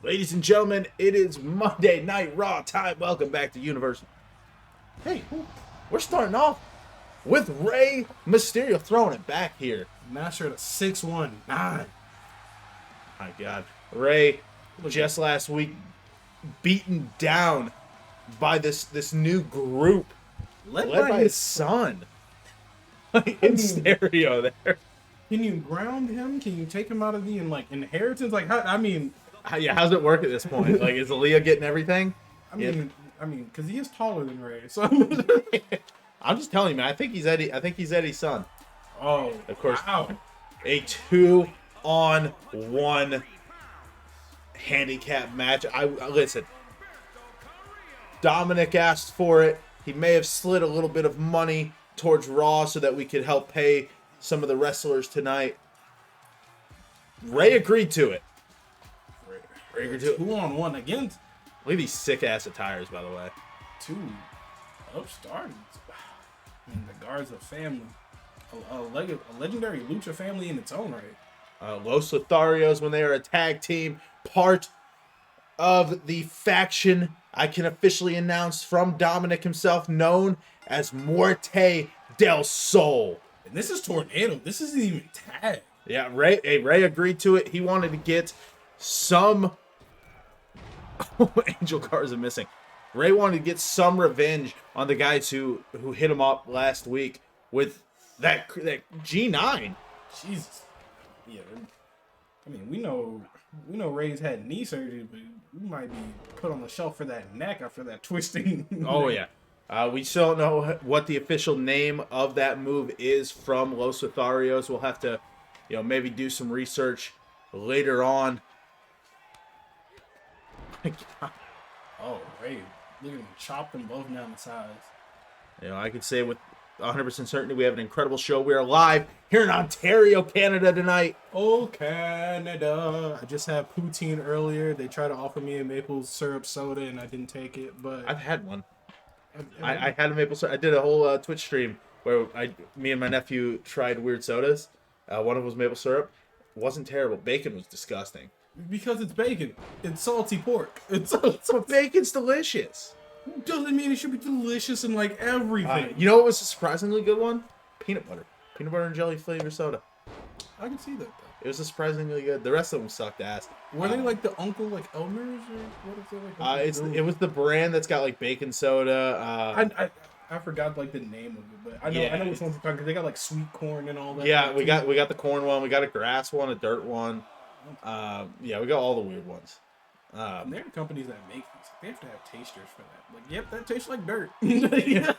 Ladies and gentlemen, it is Monday Night Raw time. Welcome back to Universal. Hey, we're starting off with Rey Mysterio throwing it back here. Master at a 619. My God. Rey, just last week, beaten down by this new group led by his son. In stereo there. Can you ground him? Can you take him out of the inheritance? How's it work at this point? Like, is Aaliyah getting everything? Because he is taller than Rey. So I'm just telling you, man. I think he's Eddie's son. Oh, of course. Wow. A 2-on-1 handicap match. Listen. Dominic asked for it. He may have slid a little bit of money towards Raw so that we could help pay some of the wrestlers tonight. Rey agreed to it. Rey agreed to it. 2-on-1 against. Look at these sick ass attires, by the way. Two upstarts. The Garza family. A legendary lucha family in its own right. Los Lotharios, when they are a tag team, part of the faction I can officially announce from Dominic himself, known as Muerte del Sol. And this is Tornado. This isn't even tag. Yeah, Rey agreed to it. He wanted to get some... Angel Garza missing. Rey wanted to get some revenge on the guys who hit him up last week with that G9. Jesus. Yeah. I mean, we know Rey's had knee surgery, but we might be put on the shelf for that neck after that twisting. Oh, yeah. We still don't know what the official name of that move is from Los Lotharios. We'll have to, maybe do some research later on. Oh, Rey. Look at him chop them both down the sides. I could say with 100% certainty we have an incredible show. We are live here in Ontario, Canada tonight. Oh, Canada. I just had poutine earlier. They tried to offer me a maple syrup soda, and I didn't take it, but... I've had one. I had a maple syrup. I did a whole Twitch stream where me and my nephew tried weird sodas. One of them was maple syrup. It wasn't terrible. Bacon was disgusting. Because it's bacon. It's salty pork. But bacon's delicious. Doesn't mean it should be delicious in everything. You know what was a surprisingly good one? Peanut butter. Peanut butter and jelly flavored soda. I can see that, though. It was surprisingly good. The rest of them sucked ass. Were they the Uncle Elmer's or what is it? It was the brand that's got baking soda. I forgot the name of it, but I know which ones you're talking because they got sweet corn and all that. Yeah, we got the corn one, we got a grass one, a dirt one. We got all the weird ones. There are companies that make these. They have to have tasters for that. Yep, that tastes like dirt. It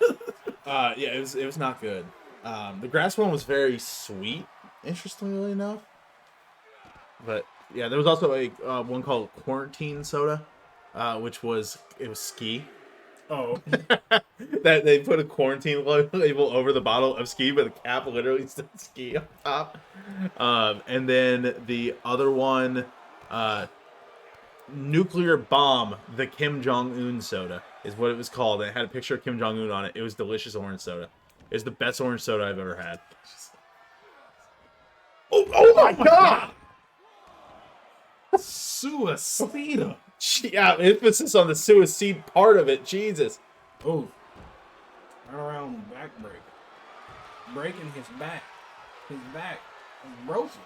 was not good. The grass one was very sweet, interestingly enough. But yeah, there was also one called quarantine soda, which was ski. Oh, that they put a quarantine label over the bottle of ski, but the cap literally said ski on top. And then the other one, Nuclear Bomb, the Kim Jong-un soda is what it was called. And it had a picture of Kim Jong-un on it. It was delicious orange soda. It was the best orange soda I've ever had. Oh my God! Suicida. Yeah, emphasis on the suicide part of it. Jesus. Oh, right around back break. Breaking his back. His back is broken.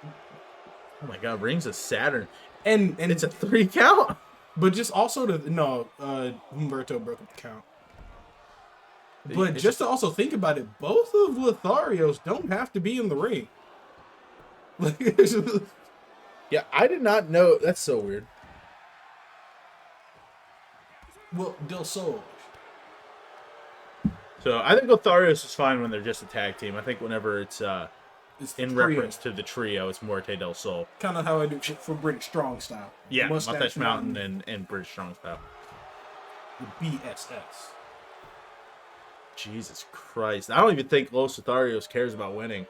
Oh my God, rings of Saturn. And it's a 3 count. But just also Humberto broke up the count. But just to also think about it, both of Lotharios don't have to be in the ring. Yeah, I did not know. That's so weird. Well, Del Sol. So I think Lotharios is fine when they're just a tag team. I think whenever it's in reference to the trio, it's Muerte del Sol. Kind of how I do for British Strong Style. Yeah, Mustache Mountain and British Strong Style. The BSS. Jesus Christ. I don't even think Los Lotharios cares about winning.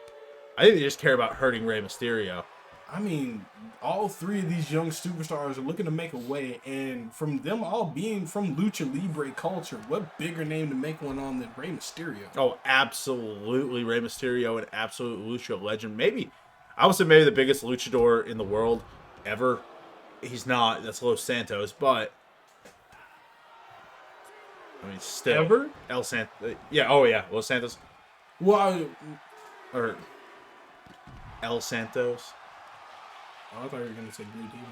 I think they just care about hurting Rey Mysterio. I mean, all three of these young superstars are looking to make a way, and from them all being from Lucha Libre culture, what bigger name to make one on than Rey Mysterio? Oh, absolutely. Rey Mysterio, an absolute Lucha legend. I would say maybe the biggest luchador in the world ever. he's not. That's Los Santos, but I mean, still Ever? El Santos. Yeah. Oh yeah, Los Santos Well, or El Santos. I thought you were gonna say Blue Demon.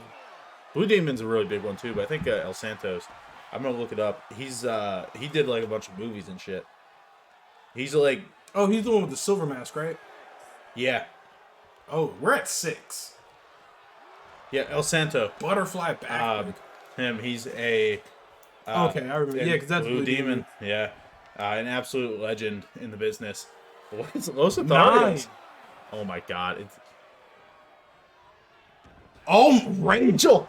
Blue Demon's a really big one too, but I think El Santos. I'm gonna look it up. He did like a bunch of movies and shit. He's like, Oh, he's the one with the silver mask, right? yeah, Oh, we're at 6. yeah, El Santo. Butterfly back. Him, he's a Okay, I remember. Yeah, because that's Blue Demon. Yeah, an absolute legend in the business. What is Los Lotharios? 9. Oh my god, it's Oh, Rangel.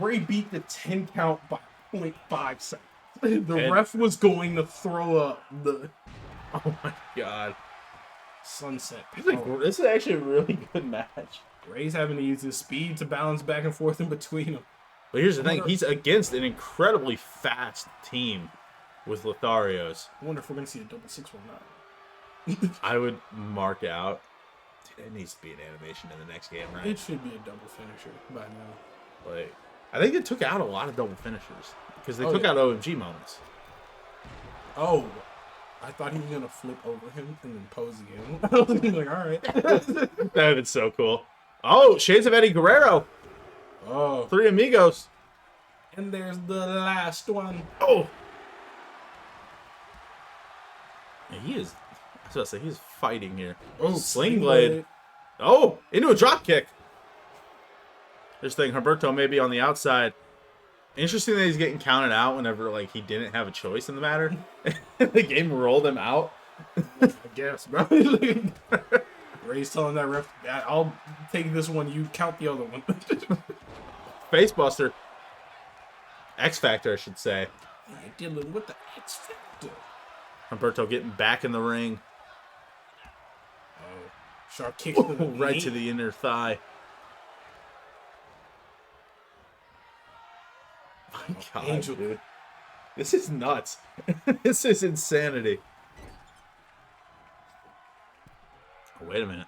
Ray beat the 10 count by 0.5 seconds. The And- ref was going to throw up the Oh my god, sunset. this is actually a really good match. Ray's having to use his speed to balance back and forth in between them. But here's the thing: he's against an incredibly fast team with Lotharios. I wonder if we're going to see a double 619. I would mark out. Dude, it needs to be an animation in the next game, right? It should be a double finisher by now. Like, I think it took out a lot of double finishers because they took yeah. out OMG moments. Oh, I thought he was going to flip over him and then pose again. I was like, all right. That would have been so cool. Oh, Shades of Eddie Guerrero. Oh, Three Amigos. and there's the last one. Oh. Yeah, he is. I was about to say, he's fighting here. Oh, Sling Blade. Oh, into a drop kick. This thing, Humberto may be on the outside. Interesting that he's getting counted out whenever like he didn't have a choice in the matter. The game rolled him out. I guess, bro. Ray's telling that ref, I'll take this one, you count the other one. Facebuster. X Factor, I should say. You're dealing with the X Factor. Humberto getting back in the ring. Oh, sharp kick to the Right knee. to the inner thigh. My God, Angel. dude. This is nuts. This is insanity. Oh, wait a minute.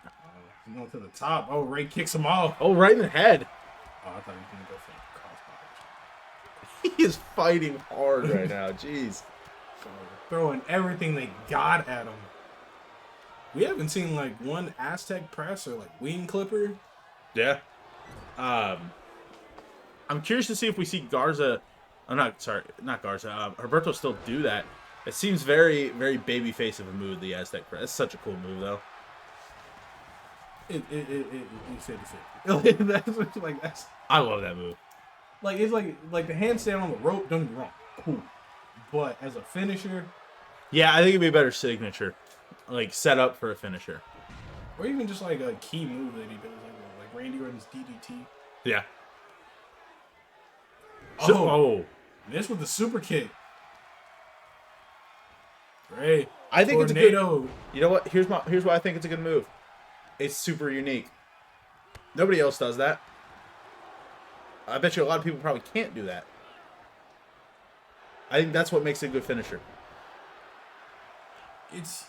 Going to the top. Oh, Ray kicks him off. Oh, right in the head. Oh, I thought he was going to go for the crossbody. He is fighting hard right now. Jeez. Throwing everything they got at him. We haven't seen like one Aztec press or like wing clipper. Yeah. I'm curious to see if we see Garza. I'm not Garza. Humberto still do that. It seems very, very babyface of a move, the Aztec press. It's such a cool move, though. It 50-50. That's like that's I love that move. like it's like the handstand on the rope. Don't get me wrong, cool. But as a finisher, Yeah, I think it'd be a better signature, like set up for a finisher. or even just like a key move that he does, like Randy Orton's DDT. Yeah. Oh, this with the super kick. Ray, I think it's a good. tornado. You know what? Here's why I think it's a good move. It's super unique. Nobody else does that. I bet you a lot of people probably can't do that. I think that's what makes it a good finisher. It's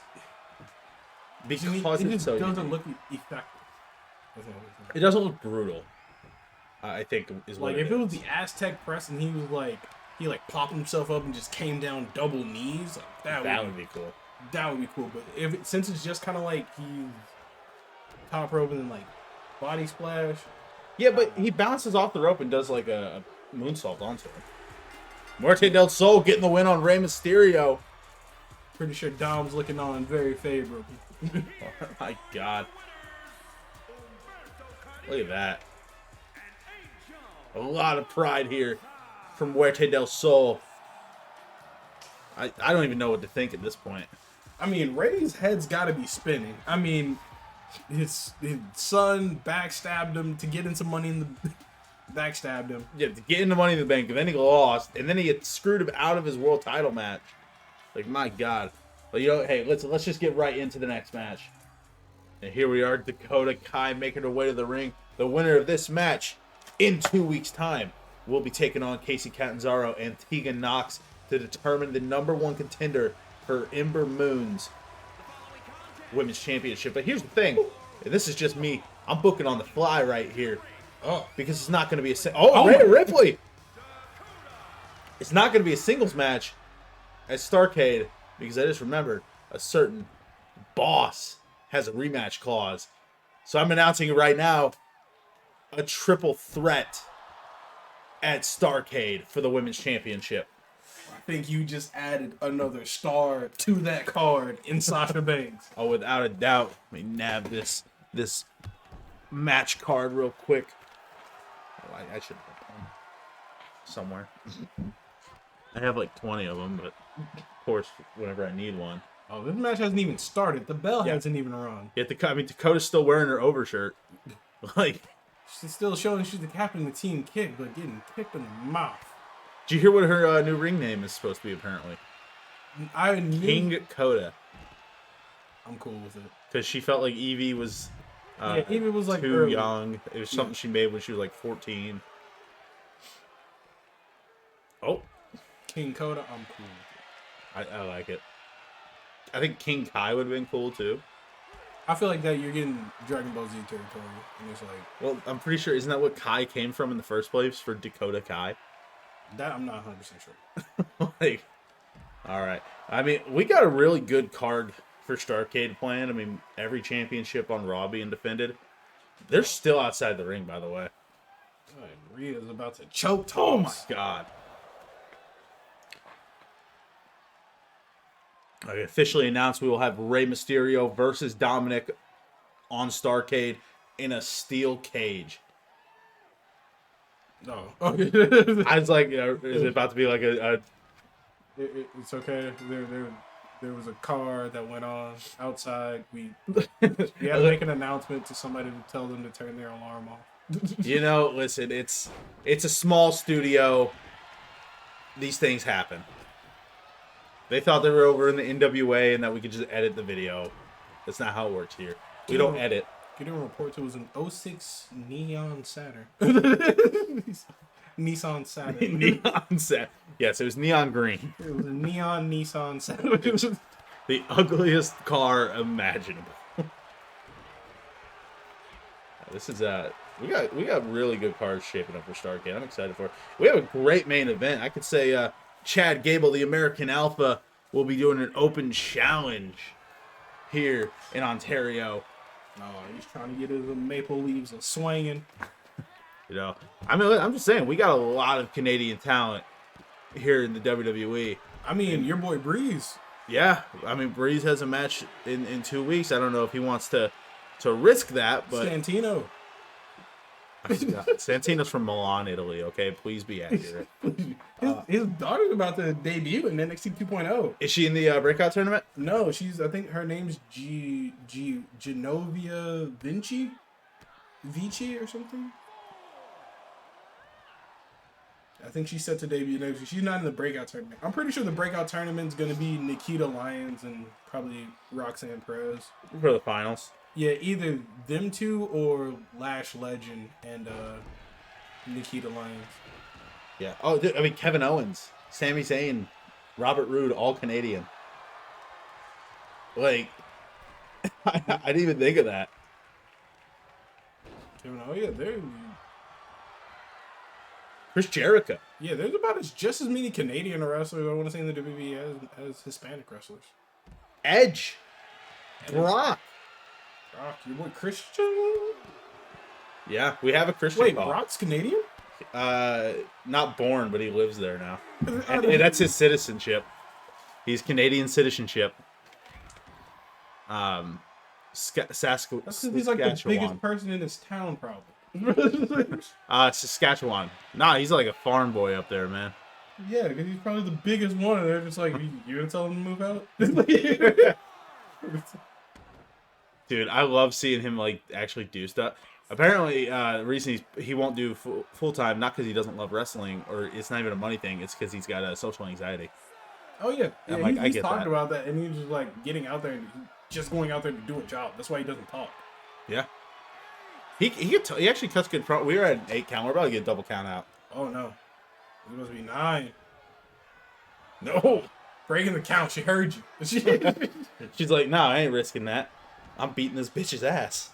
Because it it's just so doesn't unique. look effective. That's all I'm saying. It doesn't look brutal. I think is what Like if it was is. the Aztec press and he like popped himself up and just came down double knees, like, That would be cool. that would be cool. But since it's just kind of like he's top rope and then like body splash. Yeah, but he bounces off the rope and does like a moonsault onto him. Muerte del Sol getting the win on Rey Mysterio. Pretty sure Dom's looking on very favorable. Oh my God. Look at that. A lot of pride here from Muerte del Sol. I don't even know what to think at this point. I mean, Ray's head's got to be spinning. I mean, his son backstabbed him to get into money in the backstabbed him. Yeah, to get into Money in the Bank, and then he lost, and then he had screwed him out of his world title match. Like, my God. But you know, hey, let's just get right into the next match. And here we are, Dakota Kai making her way to the ring. The winner of this match in 2 weeks' time will be taking on Casey Catanzaro and Tegan Knox to determine the #1 contender for Ember Moon's Women's Championship. But here's the thing, and this is just me. I'm booking on the fly right here. Oh, because it's not going to be a Oh Rhea my- Ripley. It's not going to be a singles match at Starrcade because I just remembered a certain boss has a rematch clause. So I'm announcing right now a triple threat at Starrcade for the Women's Championship. I think you just added another star to that card in Sasha Banks. Oh, without a doubt. Let me nab this match card real quick. Oh, I should have one somewhere. I have like 20 of them, but of course, whenever I need one. Oh, this match hasn't even started. The bell Yeah. hasn't even rung. Yeah, Dakota's still wearing her overshirt. Like, She's still showing she's the captain of the team kick, but getting kicked in the mouth. did you hear what her new ring name is supposed to be, apparently? I knew. King Coda. I'm cool with it. Because she felt like Evie was Evie was like too early. young. It was something she made when she was like 14. Oh, King Coda, I'm cool with it. I like it. I think King Kai would have been cool too. I feel like that you're getting Dragon Ball Z territory, and it's like Well, I'm pretty sure, isn't that what Kai came from in the first place for Dakota Kai? that. I'm not 100% sure. Like, all right. I mean, we got a really good card for Starrcade planned. I mean, every championship on Raw being defended. They're still outside the ring, by the way. God, Rhea's about to choke toss. Oh my god. Okay, officially announced we will have Rey Mysterio versus Dominic on Starrcade in a steel cage. No. I was like, is it about to be like a It's okay. There was a car that went on outside. We had to make an announcement to somebody to tell them to turn their alarm off. You know, listen, it's a small studio. These things happen. They thought they were over in the NWA and that we could just edit the video. That's not how it works here. We don't edit. Getting a report to it was an '06 Neon Saturn. Nissan Saturn. Neon set. Yes, it was neon green. It was a neon Nissan Saturn. The ugliest car imaginable. This is we got really good cars shaping up for Starrcade. I'm excited for it. We have a great main event. I could say Chad Gable, the American Alpha, will be doing an open challenge here in Ontario. No, he's trying to get his maple leaves a swinging. You know, I mean, I'm just saying, we got a lot of Canadian talent here in the WWE. I mean, your boy Breeze. Yeah, I mean, Breeze has a match in 2 weeks. I don't know if he wants to risk that, but Santino. Santino's from Milan, Italy. Okay, please be accurate. His daughter's about to debut in NXT 2.0. Is she in the breakout tournament? No, I think her name's Genovia Vici or something. I think she's set to debut next week. She's not in the breakout tournament. I'm pretty sure the breakout tournament's going to be Nikita Lyons and probably Roxanne Perez. For the finals. Yeah, either them two or Lash Legend and Nikita Lyons. Yeah. Oh, dude, I mean, Kevin Owens, Sami Zayn, Robert Roode, all Canadian. Like, I didn't even think of that. Oh yeah, Chris Jericho. yeah, there's about just as many Canadian wrestlers I want to say in the WWE as Hispanic wrestlers. Edge. Brock. Brock, your boy Christian. Yeah, we have a Christian. Wait, call. Brock's Canadian? Not born, but he lives there now. And that's his citizenship. He's Canadian citizenship. That's because he's like the biggest person in his town, probably. Saskatchewan. Nah, he's like a farm boy up there, man. Yeah, because he's probably the biggest one, and they're just like, you gonna tell him to move out? Dude, I love seeing him like actually do stuff. Apparently, the reason he won't do full time, not because he doesn't love wrestling or it's not even a money thing. It's because he's got a social anxiety. Oh yeah, I'm like, he's I get talked that. about that, and he's just like getting out there and just going out there to do a job. That's why he doesn't talk. Yeah, he actually cuts good. We were at an 8 count. We're about to get a double count out. Oh no, it must be 9. No, Breaking the count. She heard you. she's like, no, I ain't risking that. I'm beating this bitch's ass.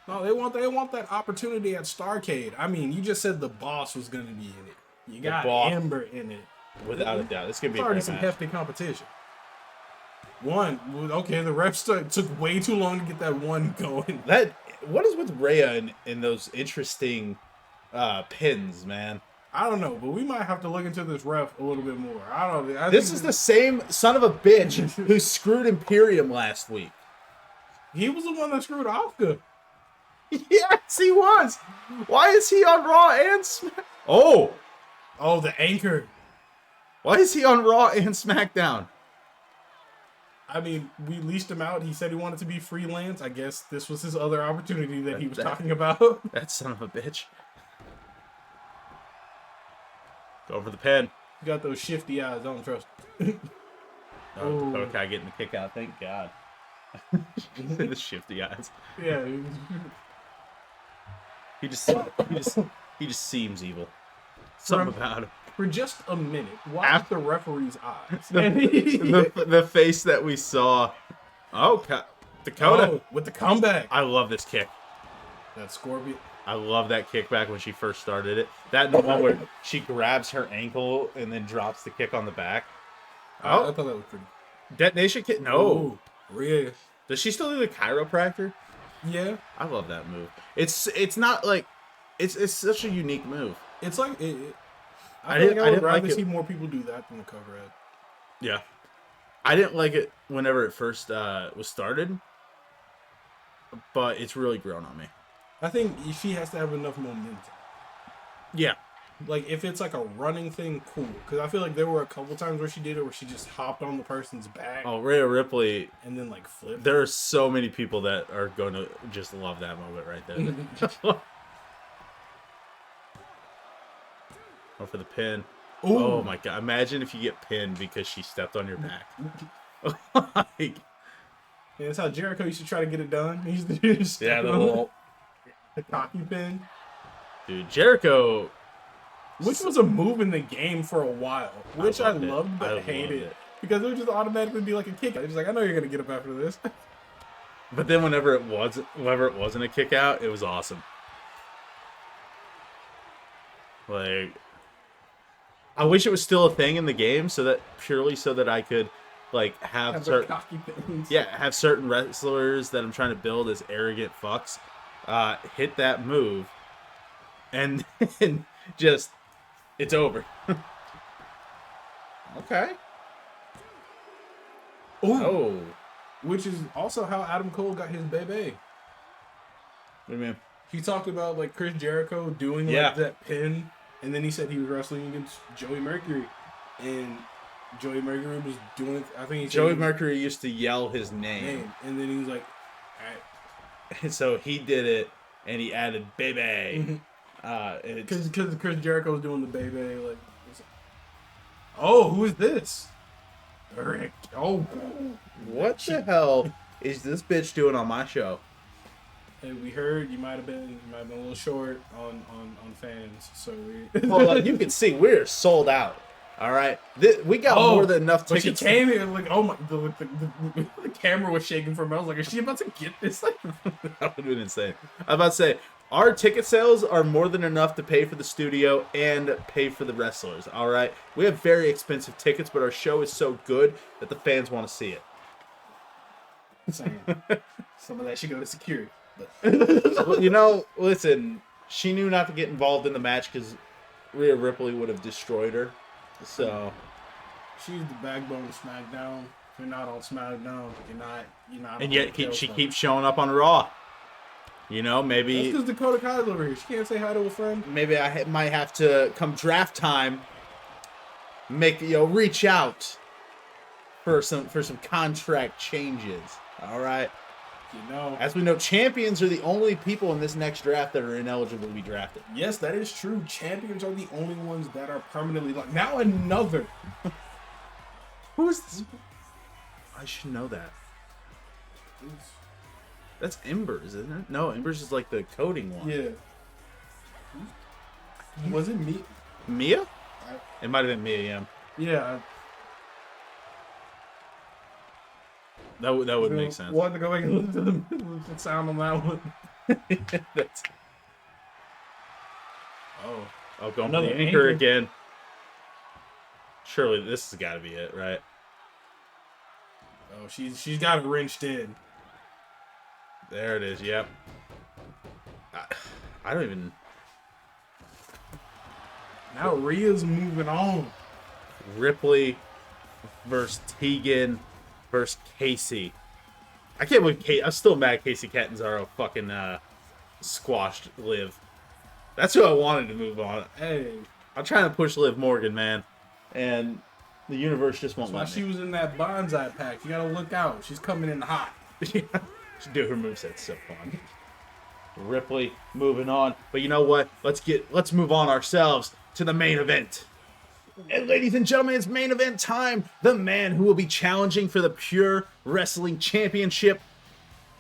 No, they want that opportunity at Starcade. I mean, you just said the boss was gonna be in it. You got Boss. Ember in it. Without a doubt. It's going to be It's a already great some match. hefty competition. Okay, the refs took way too long to get that one going. What is with Rhea in those interesting pins, man? I don't know, but we might have to look into this ref a little bit more. I don't know. This is the same son of a bitch who screwed Imperium last week. He was the one that screwed Asuka. Yes, he was. Why is he on Raw and Smack? Oh, The anchor. why is he on Raw and SmackDown? I mean, we leased him out. He said he wanted to be freelance. I guess this was his other opportunity that he was talking about. That son of a bitch. Go for the pin. You got those shifty eyes. Don't trust. Oh, Dakota Kai getting the kick out. Thank God. The shifty eyes. Yeah. He just seems evil. Something about him. For just a minute, watch the referee's eyes. The face that we saw. Oh, Dakota with the comeback. I love this kick. That Scorpion. I love that kickback when she first started it. That one where she grabs her ankle and then drops the kick on the back. I thought that was pretty. Detonation kick? No. Really? Does she still do the chiropractor? Yeah. I love that move. It's not like it's such a unique move. It's like I would rather like see more people do that than the cover head. Yeah. I didn't like it whenever it first was started, but it's really grown on me. I think she has to have enough momentum. Yeah. Like, if it's like a running thing, cool. Because I feel like there were a couple times where she did it where she just hopped on the person's back. Oh, Rhea Ripley. And then, like, flipped. There are so many people that are going to just love that moment right there. Oh, for the pin. Ooh. Oh, my God. Imagine if you get pinned because she stepped on your back. Yeah, that's how Jericho used to try to get it done. He used to just the little... The cocky pin. Dude, Jericho... Which was a move in the game for a while. Which I loved but hated. Because it would just automatically be like a kick out. It's just like, I know you're going to get up after this. But then whenever it wasn't a kick out, it was awesome. Like... I wish it was still a thing in the game so that I could like have certain have certain wrestlers that I'm trying to build as arrogant fucks hit that move and just it's over. Okay. Oh. Which is also how Adam Cole got his baby. What do you mean? He talked about like Chris Jericho doing like that pin. And then he said he was wrestling against Joey Mercury. And Joey Mercury was doing it. I think Joey Mercury used to yell his name. And then he was like, all right. And so he did it, and he added baby. Because Chris Jericho was doing the baby. Like, oh, who is this? Rick. Oh. What the hell is this bitch doing on my show? Hey, we heard you might have been a little short on fans, so well, you can see we're sold out. All right, we got more than enough tickets. But she came in like, oh my, the camera was shaking for a minute. I was like, is she about to get this? Like, that would have been insane. I was about to say our ticket sales are more than enough to pay for the studio and pay for the wrestlers. All right, we have very expensive tickets, but our show is so good that the fans want to see it. Saying some of that should go to security. You know, listen, she knew not to get involved in the match because Rhea Ripley would have destroyed her. So she's the backbone of SmackDown. If you're not on SmackDown, you're not. And yet she keeps showing up on Raw. You know, maybe that's because Dakota Kai's over here. She can't say hi to a friend. Maybe I might have to come draft time. Reach out for some contract changes. All right. You know, as we know, champions are the only people in this next draft that are ineligible to be drafted. Yes, that is true. Champions are the only ones that are permanently locked. Now another. Who is this? I should know that. That's Embers, isn't it? No, Embers is like the coding one. Yeah. Was it me? Mia? It might have been Mia, yeah. Yeah. That would make sense. We'll have to go back and listen to the sound on that one. That's, Oh, going for another the anchor anchor. again. Surely this has got to be it, right? Oh, she's got it wrenched in. There it is. Yep. I don't even. Now Rhea's moving on. Ripley versus Tegan versus Casey. I can't believe I'm still mad Casey Catanzaro fucking squashed Liv. That's who I wanted to move on. Hey, I'm trying to push Liv Morgan, man, and the universe just won't that's why let me. she was in that bonsai pack. You gotta look out. She's coming in hot. Yeah. She do her moveset's so fun. Ripley moving on, but you know what? Let's move on ourselves to the main event. And ladies and gentlemen, it's main event time. The man who will be challenging for the Pure Wrestling Championship.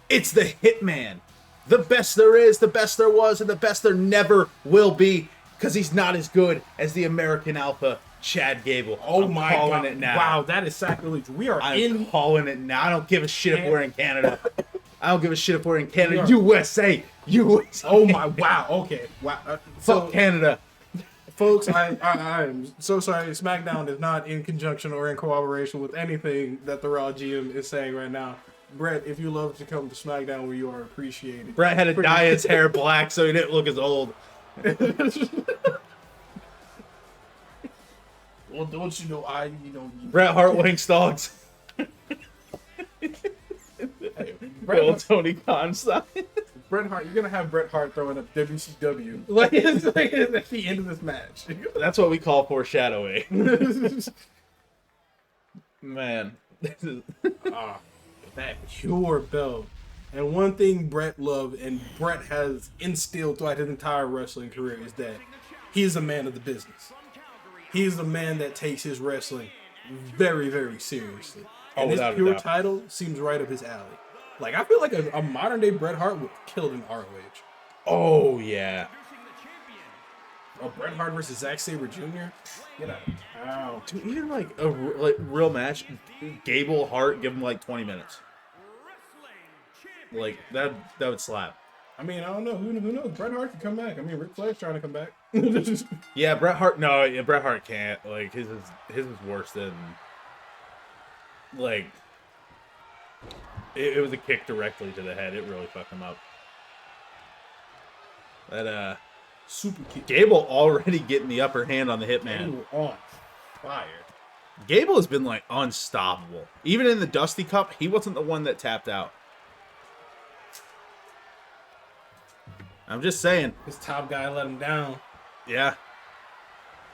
It's the Hitman. The best there is, the best there was, and the best there never will be. Because he's not as good as the American Alpha, Chad Gable. Oh I'm my calling God. it now. Wow, that is sacrilege. We are I'm calling it now. I don't give a shit if we're in Canada. I don't give a shit if we're in Canada. are. USA. USA. Oh my, wow, okay. Wow. Fuck Canada. Folks, I'm so sorry. SmackDown is not in conjunction or in cooperation with anything that the Raw GM is saying right now. Brett, if you love to come to SmackDown, where you are appreciated. Brett had to dye his hair black so he didn't look as old. Well, don't you know Bret Hart winning dogs. Bill Tony Khan style. Bret Hart, you're gonna have Bret Hart throwing up WCW like at the end of this match. That's what we call foreshadowing. Man. That pure belt. And one thing Bret loved and Bret has instilled throughout his entire wrestling career is that he is a man of the business. He is a man that takes his wrestling very, very seriously. And this pure title seems right up his alley. Like, I feel like a modern day Bret Hart would have killed in ROH. Oh, yeah. Oh, Bret Hart versus Zack Sabre Jr.? Get out of town. Dude, even like a real match, Gable Hart, give him like 20 minutes. Like, that would slap. I mean, I don't know. Who knows? Bret Hart can come back. I mean, Ric Flair's trying to come back. Yeah, Bret Hart. No, yeah, Bret Hart can't. Like, his is worse than. Like, it was a kick directly to the head. It really fucked him up. That Super kick. Gable already getting the upper hand on the Hitman. Gable on fire. Gable has been like unstoppable. Even in the Dusty Cup, he wasn't the one that tapped out. I'm just saying. His top guy let him down. Yeah.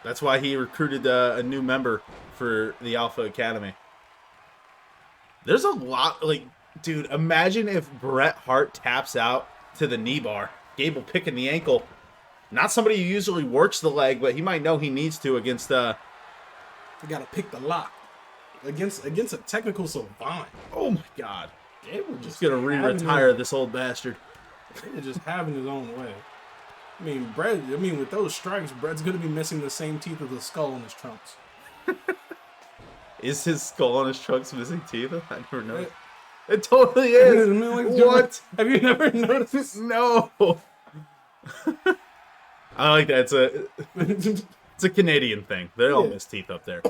That's why he recruited a new member for the Alpha Academy. There's a lot, like, dude, imagine if Bret Hart taps out to the knee bar. Gable picking the ankle. Not somebody who usually works the leg, but he might know he needs to against You gotta pick the lock. Against a technical savant. Oh my god. Gable Just gonna re-retire this old bastard. Gable just having his own way. I mean, with those strikes, Bret's gonna be missing the same teeth of the skull in his trunks. Is his skull on his trunks missing teeth? I never know. It totally is. What? Have you never noticed? No. I like that. It's a Canadian thing. They all miss teeth up there.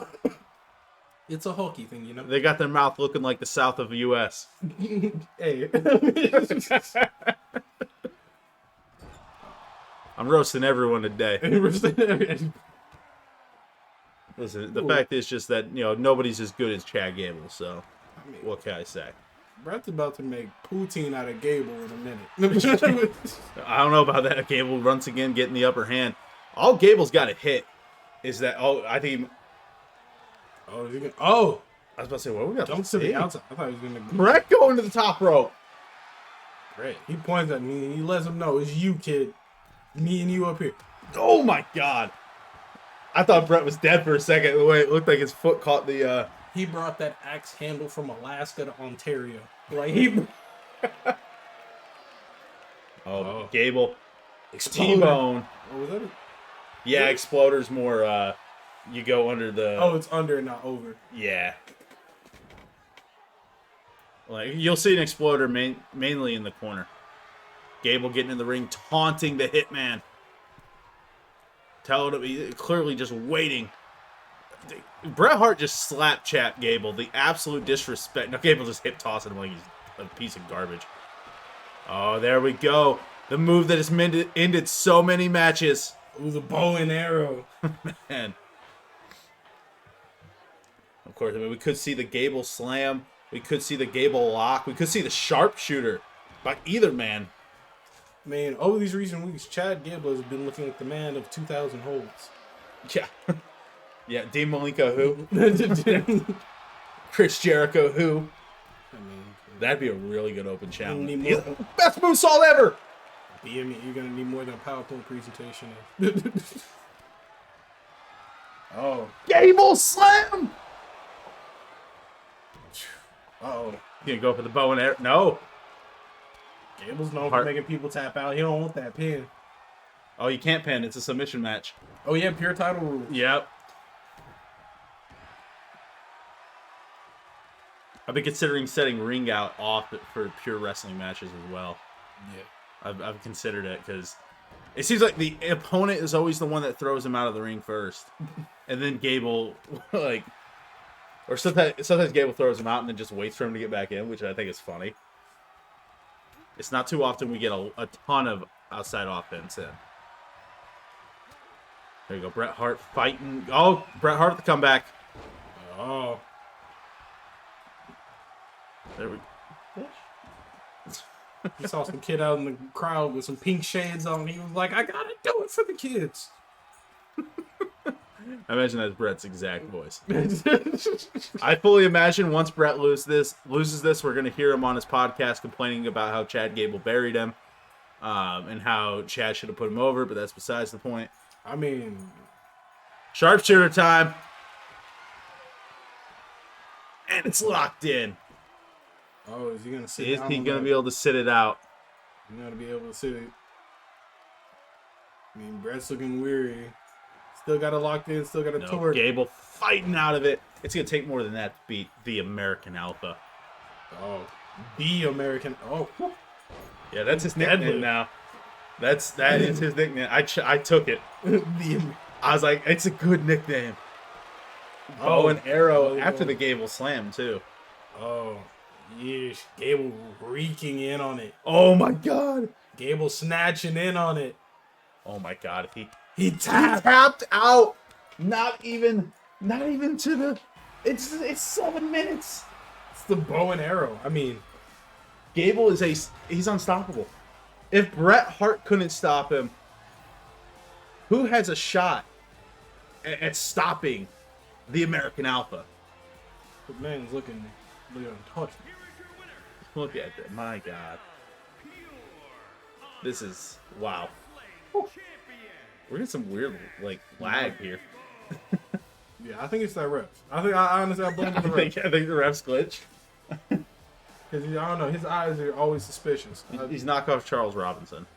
It's a hokey thing, you know. They got their mouth looking like the south of the U.S. Hey. I'm roasting everyone today. Listen, the fact is just that, nobody's as good as Chad Gable, so what can I say? Bret's about to make poutine out of Gable in a minute. I don't know about that. Gable once again getting the upper hand. All Gable's got to hit is that, I think... I was about to say, what we got jump to the outside. I thought he was going to... Bret going to the top rope. Great. He points at me and he lets him know, it's you, kid. Me and you up here. Oh, my God. I thought Bret was dead for a second. The way it looked like his foot caught the... He brought that axe handle from Alaska to Ontario. Like, he... Gable. Exploder. T-bone. Oh, was that it? Yeah, Exploder's more, you go under the... Oh, it's under and not over. Yeah. Like, you'll see an Exploder mainly in the corner. Gable getting in the ring, taunting the Hitman. Telling him, clearly just waiting. Bret Hart just slapped Chad Gable. The absolute disrespect. No, Gable just hip tossing him like he's a piece of garbage. Oh, there we go. The move that has ended so many matches. Ooh, the bow and arrow. Man. Of course, I mean, we could see the Gable slam. We could see the Gable lock. We could see the sharpshooter by either man. Man, over these recent weeks, Chad Gable has been looking like the man of 2,000 holds. Yeah. Yeah, Dean Malenko who? Chris Jericho who? I mean, that'd be a really good open challenge. Best moonsault ever! You're going to need more than a PowerPoint presentation. Oh. Gable slam! Uh-oh. You gonna go for the bow and arrow? No. Gable's known for making people tap out. He don't want that pin. Oh, you can't pin. It's a submission match. Oh, yeah, pure title rule. Yep. I've been considering setting ring out off for pure wrestling matches as well. Yeah. I've considered it because it seems like the opponent is always the one that throws him out of the ring first. And then Gable, like... Or sometimes Gable throws him out and then just waits for him to get back in, which I think is funny. It's not too often we get a ton of outside offense in. There you go. Bret Hart fighting. Oh, Bret Hart the comeback. Oh. There we go. He saw some kid out in the crowd with some pink shades on. He was like, I gotta do it for the kids. I imagine that's Bret's exact voice. I fully imagine once Bret loses this, we're going to hear him on his podcast complaining about how Chad Gable buried him and how Chad should have put him over, but that's besides the point. I mean... Sharpshooter time. And it's locked in. Oh, is he going to sit Is down? he going to be able to sit it out? He's going to be able to sit it. I mean, Bret's looking weary. Still got it locked in, still got a torque. Gable fighting out of it. It's going to take more than that to beat the American Alpha. Oh, the American... Oh. Yeah, that's his nickname now. That is his nickname. I took it. I was like, it's a good nickname. Bow and arrow after the Gable slam, too. Oh, yeesh. Gable reeking in on it. Oh, my God. Gable snatching in on it. Oh, my God. He tapped out. Not even to the... It's 7 minutes. It's the bow and arrow. I mean... Gable he's unstoppable. If Bret Hart couldn't stop him, who has a shot at stopping the American Alpha? The man's looking untouched. Look at that. My God. This is... Wow. We're getting some weird, lag here. Yeah, I think it's that refs. I honestly blame the refs. I think the refs glitch. Because, I don't know, his eyes are always suspicious. He's knockoff Charles Robinson.